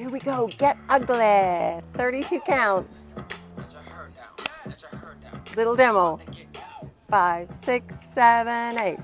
Here we go. Get ugly. 32 counts. Little demo. 5, 6, 7, 8.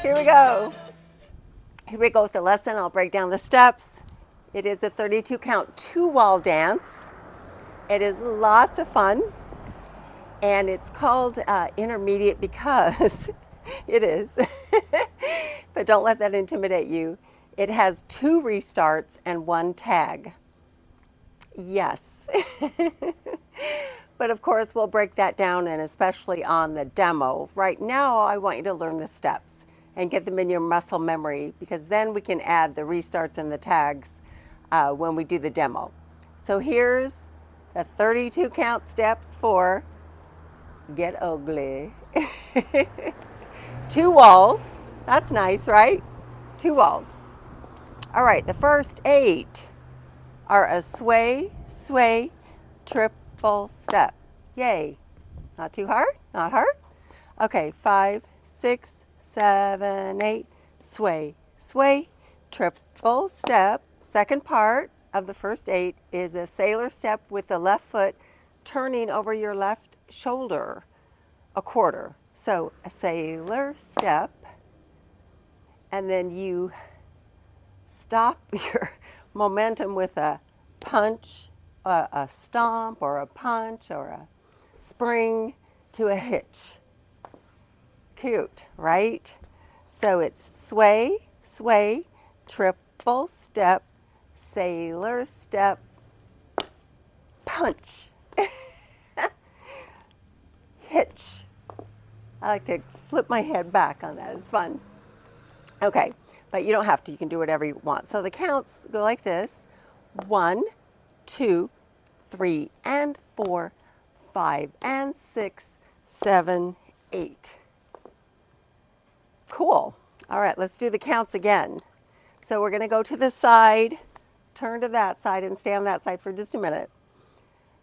Here we go. Here we go with the lesson. I'll break down the steps. It is a 32 count 2-wall dance. It is lots of fun. And it's called intermediate because it is. But don't let that intimidate you. It has 2 restarts and 1 tag. Yes. But of course, we'll break that down, and especially on the demo. Right now, I want you to learn the steps and get them in your muscle memory, because then we can add the restarts and the tags when we do the demo. So here's the 32 count steps for Get Ugly. 2 walls. That's nice, right? 2 walls. All right, the first 8 are a sway, sway, triple step. Yay. Not too hard? Not hard? Okay, 5, 6, 7, 8. Sway, sway, triple step. Second part of the first 8 is a sailor step with the left foot turning over your left shoulder a quarter. So a sailor step, and then you stop your momentum with a punch, a stomp, or a punch, or a spring to a hitch. Cute, right? So it's sway, sway, triple step, sailor step, punch, hitch. I like to flip my head back on that. It's fun. Okay, but you don't have to. You can do whatever you want. So the counts go like this: 1, 2, 3, and 4, 5, and 6, 7, 8. Cool. All right, let's do the counts again. So we're going to go to the side, turn to that side, and stay on that side for just a minute.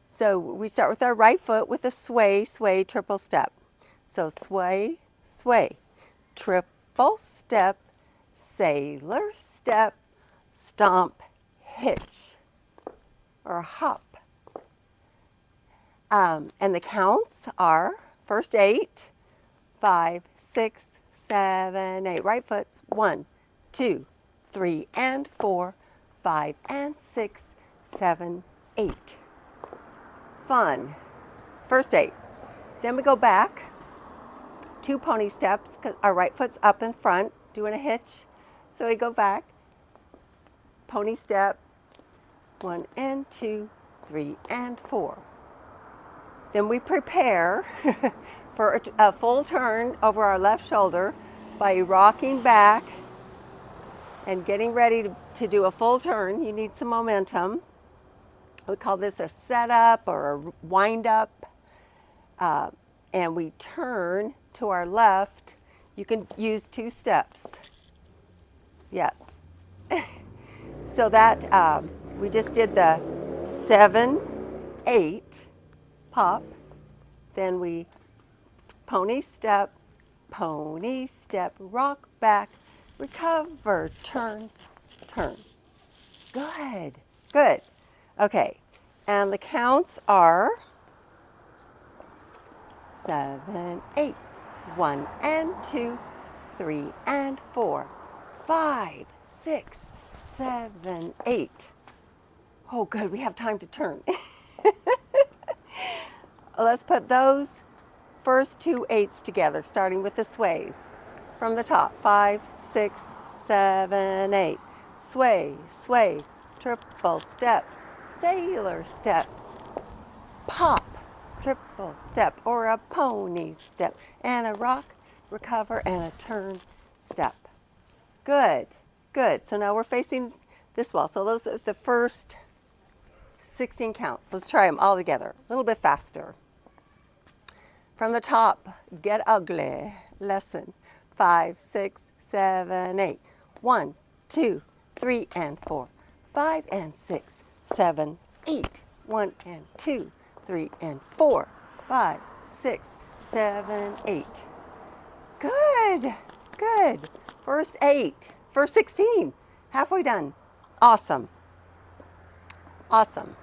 So we start with our right foot with a sway, sway, triple step. So sway, sway, triple step, sailor step, stomp, hitch, or hop. And the counts are first 8, 5, 6, 7, 8. Right foot's 1, 2, 3, and 4, 5, and 6, 7, 8. Fun. First 8. Then we go back 2 pony steps, because our right foot's up in front, doing a hitch. So we go back, pony step, 1 and 2, 3 and 4. Then we prepare for a full turn over our left shoulder by rocking back and getting ready to do a full turn. You need some momentum. We call this a setup or a wind up. And we turn to our left. You can use 2 steps. Yes. So that we just did the 7, 8 pop. Then we pony step, rock back, recover, turn, turn. Good, good. Okay, and the counts are 7, 8. 1 and 2, 3 and 4, 5, 6, 7, 8. Oh, good, we have time to turn. Let's put those first 2 8s together, starting with the sways. From the top, 5, 6, 7, 8. Sway, sway, triple step, sailor step, pop, triple step, or a pony step, and a rock, recover, and a turn step. Good, good. So now we're facing this wall. So those are the first 16 counts. Let's try them all together, a little bit faster. From the top, Get Ugly lesson. 5, 6, 7, 8. 1, 2, 3, and 4, 5, and 6, 7, 8. 1 and 2, 3 and 4, 5, 6, 7, 8. Good, good. First 8, first 16, halfway done. Awesome, awesome.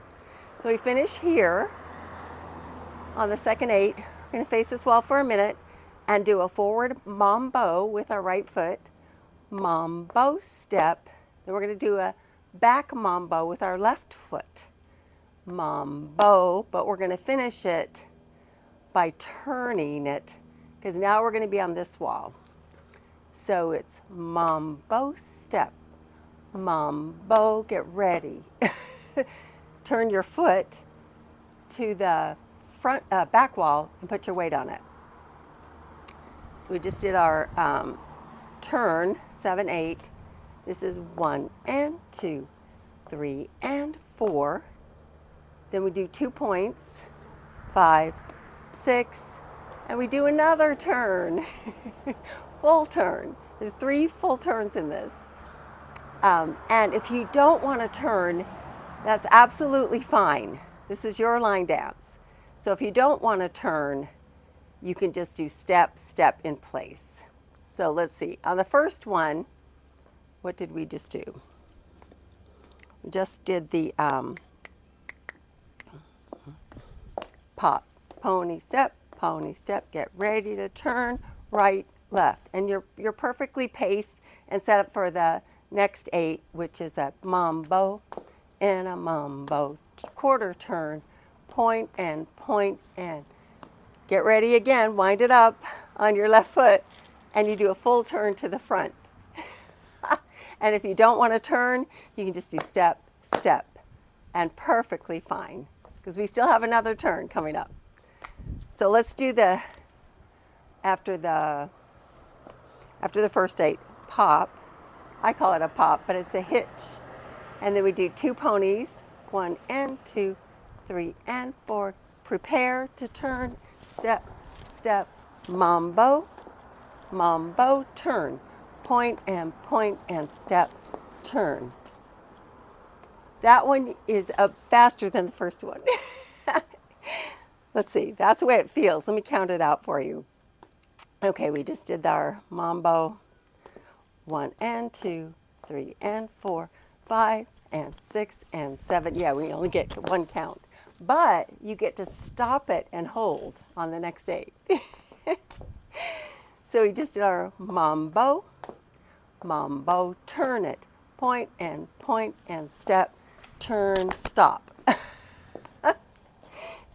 So we finish here on the second 8. We're going to face this wall for a minute and do a forward mambo with our right foot, mambo step. Then we're going to do a back mambo with our left foot, mambo, but we're going to finish it by turning it because now we're going to be on this wall. So it's mambo step, mambo, get ready. Turn your foot to the front back wall and put your weight on it. So we just did our turn, 7, 8. This is 1 and 2, 3 and 4. Then we do 2 points, 5, 6, and we do another turn, full turn. There's 3 full turns in this. And if you don't want to turn, that's absolutely fine. This is your line dance. So if you don't want to turn, you can just do step, step in place. So let's see. On the first one, what did we just do? We just did the pop, pony step, get ready to turn, right, left. And you're perfectly paced and set up for the next 8, which is a mambo and a mambo, quarter turn, point and get ready again, wind it up on your left foot, and you do a full turn to the front. And if you don't want to turn, you can just do step, step, and perfectly fine, because we still have another turn coming up. So let's do the, after the first 8, pop. I call it a pop, but it's a hitch. And then we do 2 ponies, 1 and 2, 3 and 4. Prepare to turn, step, step, mambo, mambo, turn, point and step, turn. That one is faster than the first one. Let's see, that's the way it feels. Let me count it out for you. Okay, we just did our mambo, 1 and 2, 3 and 4, 5 and 6 and 7. Yeah, we only get 1 count. But you get to stop it and hold on the next 8. So we just did our mambo, mambo, turn it, point and step, turn, stop.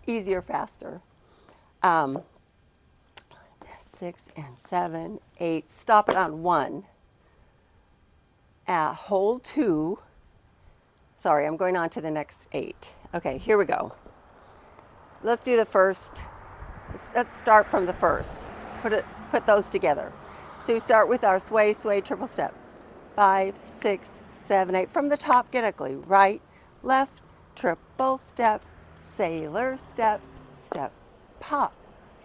Easier, faster. 6 and 7, 8. Stop it on 1. Hold 2. Sorry, I'm going on to the next 8. Okay, here we go. Let's do the first. Let's start from the first. Put those together. So we start with our sway, sway, triple step. 5, 6, 7, 8. From the top, get ugly. Right, left, triple step, sailor step, step, pop,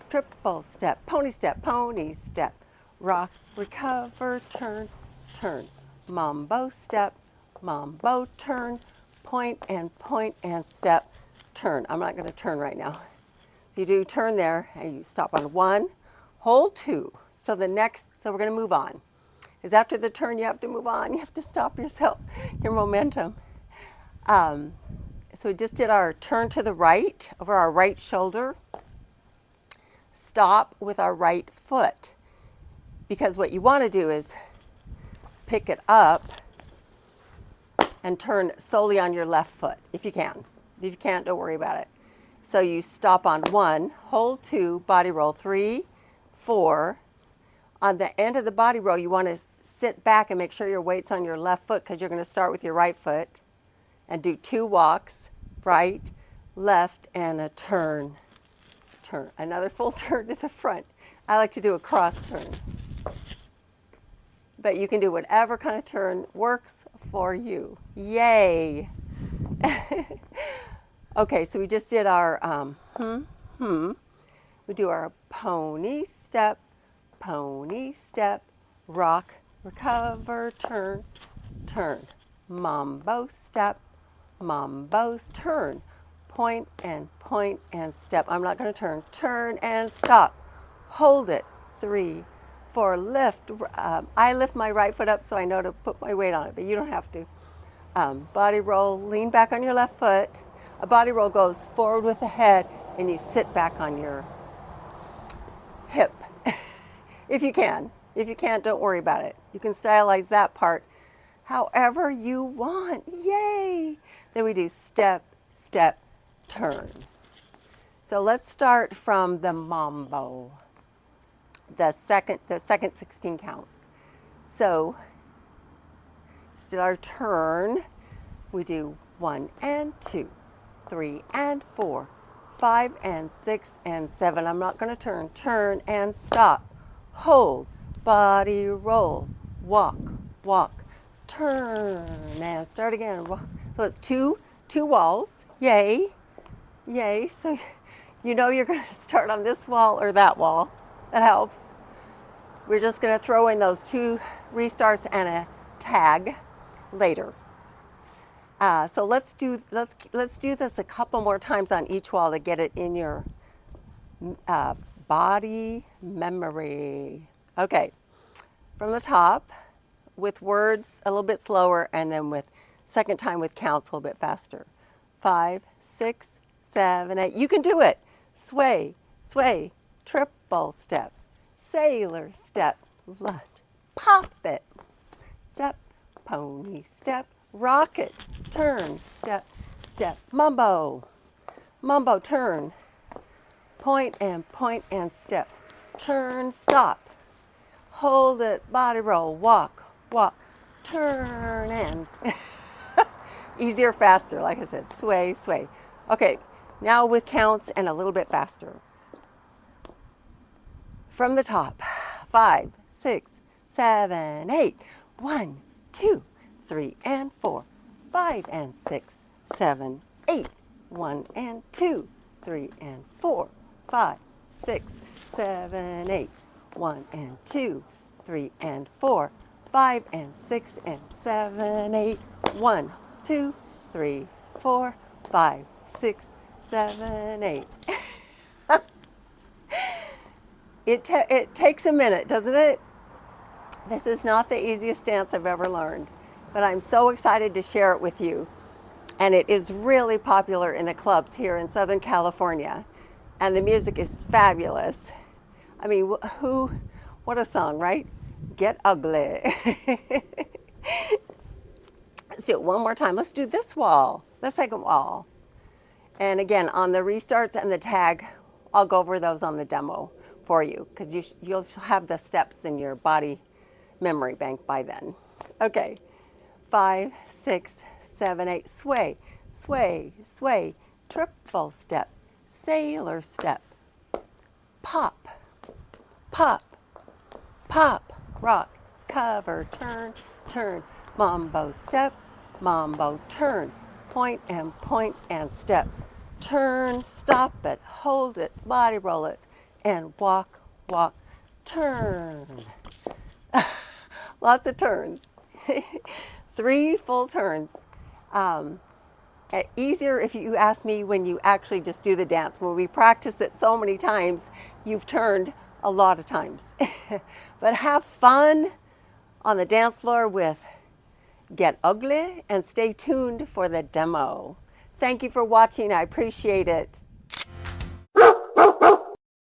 triple step, pony step, rock, recover, turn, turn, mambo step, mambo, turn, point and step, turn. I'm not going to turn right now. You do turn there and you stop on 1, hold 2. So we're going to move on. Because after the turn, you have to move on. You have to stop yourself, your momentum. So we just did our turn to the right, over our right shoulder. Stop with our right foot. Because what you want to do is pick it up and turn solely on your left foot, if you can. If you can't, don't worry about it. So you stop on 1, hold 2, body roll 3, 4. On the end of the body roll, you want to sit back and make sure your weight's on your left foot because you're going to start with your right foot and do 2 walks, right, left, and a turn. Turn. Another full turn to the front. I like to do a cross turn. But you can do whatever kind of turn works for you. Yay! Okay, so we just did our We do our pony step, rock, recover, turn, turn. Mambo step, mambo turn. Point and step. I'm not going to turn. Turn and stop. Hold it. 3, 4, lift. I lift my right foot up so I know to put my weight on it, but you don't have to. Body roll, lean back on your left foot. A body roll goes forward with the head and you sit back on your hip. If you can. If you can't, don't worry about it. You can stylize that part however you want. Yay! Then we do step, step, turn. So let's start from the mambo. The second 16 counts. So just did our turn. We do 1 and 2, 3 and 4, 5 and 6 and 7. I'm not going to turn. Turn and stop. Hold. Body roll. Walk. Walk. Turn and start again. So it's two walls. Yay. Yay. So you know you're going to start on this wall or that wall. That helps. We're just going to throw in those 2 restarts and a tag later. So let's do this a couple more times on each wall to get it in your body memory. Okay, from the top with words a little bit slower, and then with second time with counts a little bit faster. 5, 6, 7, 8. You can do it. Sway, sway, triple step, sailor step, lunge, pop it, step, pony step, rocket, turn, step, step, mambo, mambo, turn, point and step, turn, stop, hold it, body roll, walk, walk, turn, and easier, faster, like I said, sway, sway. Okay, now with counts and a little bit faster. From the top, 5, 6, 7, 8, 1, 2, 3 and 4, 5 and 6, 7, 8, 1 and 2, 3 and 4, 5, 6, 7, 8, 1 and 2, 3 and 4, 5 and 6 and 7, 8, 1, 2, 3, 4, 5, 6, 7, 8. It takes a minute, doesn't it? This is not the easiest dance I've ever learned, but I'm so excited to share it with you. And it is really popular in the clubs here in Southern California, and the music is fabulous. I mean, what a song, right? Get ugly. Let's do it one more time. Let's do this wall, the second wall. And again, on the restarts and the tag, I'll go over those on the demo for you, because you'll have the steps in your body memory bank by then. Okay, 5, 6, 7, 8, sway, sway, sway, triple step, sailor step, pop, pop, pop, rock, cover, turn, turn, mambo step, mambo turn, point and step, turn, stop it, hold it, body roll it, and walk, walk, turn. Lots of turns. 3 full turns. Easier if you ask me when you actually just do the dance. When we practice it so many times, you've turned a lot of times. But have fun on the dance floor with Get Ugly, and stay tuned for the demo. Thank you for watching. I appreciate it.